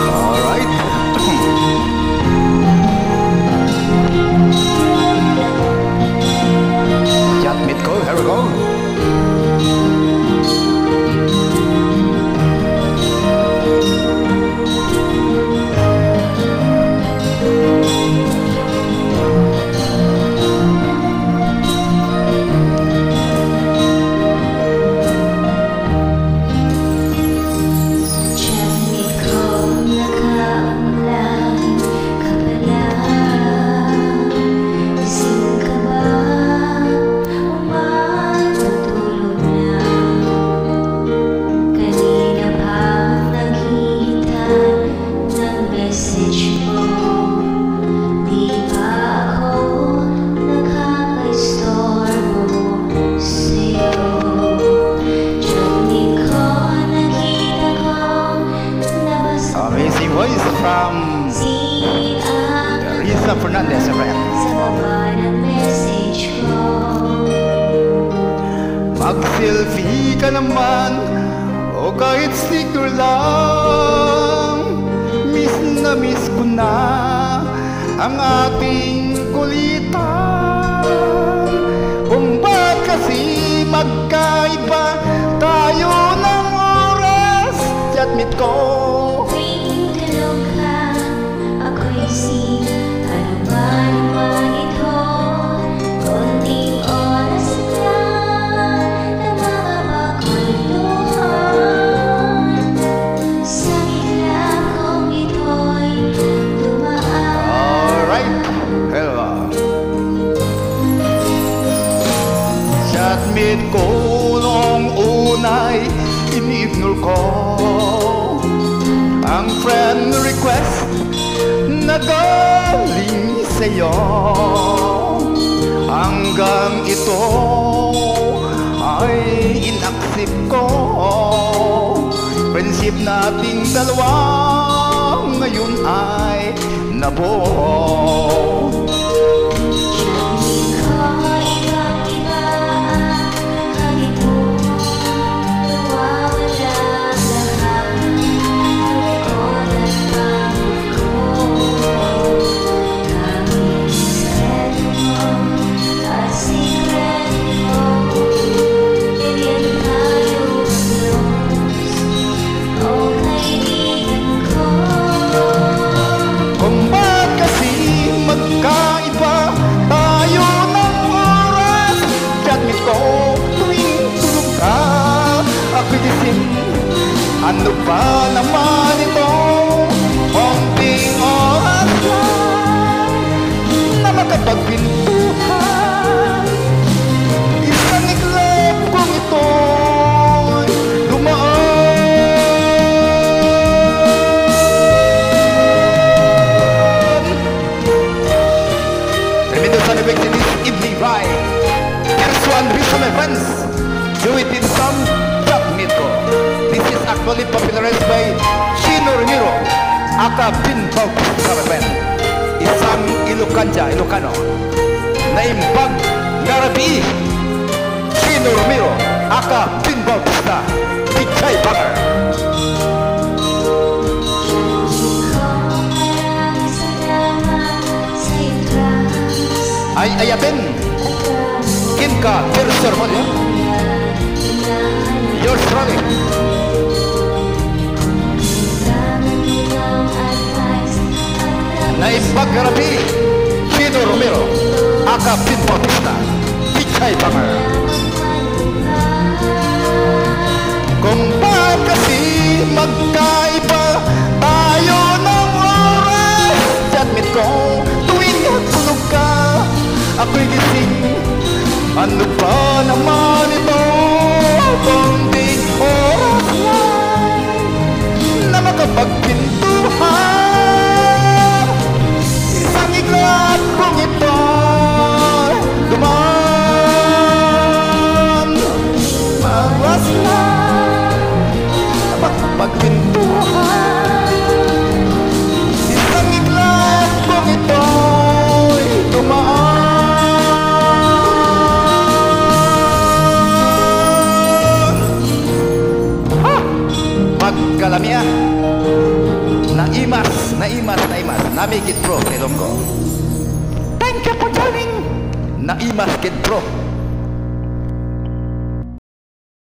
Alright. Chat meet ko, here we go. Amazing voice from Risa Fernandez, friend. Mag-selfie ka naman o kahit sticker lang. Miss na miss ko na ang ating kulitan. Kung ba't kasi magkaiba tayo ng oras, chat meet ko. Chatmate ko noong unay ini-ignore ko ang friend request na galing sa'yo. Hanggang ito ay inaccept ko. Friendship nating dalawa ngayon ay nabuo. Ano ba naman ito? Konting oras lang na makapagpintuhan. Isang iglap kong ito'y dumaan. Tremendous sound effect in this evening ride. Here's one reason, my friends. Do it in some chat meet ko. This is actually popularized by Chino Ramiro, aka Bin Bautista, my friend. Isang Ilocano na imbag ngarabi. Chino Ramiro, aka Bin Bautista, Pichay Banger. Ay ayatin Kinka Tercer Model. Yours truly. Naimbag ngarabi Chino Ramiro, aka Bin Bautista, Pichay Banger. Kung bakit kasi magkaiba tayo ng oras, chatmate ko tuwing natulog ka, ako'y gising. Ano ba naman ito? Konting oras lang na makapagpintuhan. Isang iglap kong ito dumaan. Mawas lang na makapagpintuhan. Isang iglap kong ito dumaan. kalamia. Naimas. Namigit pro, Ilonggo. Thank you for joining. Naimas kid pro.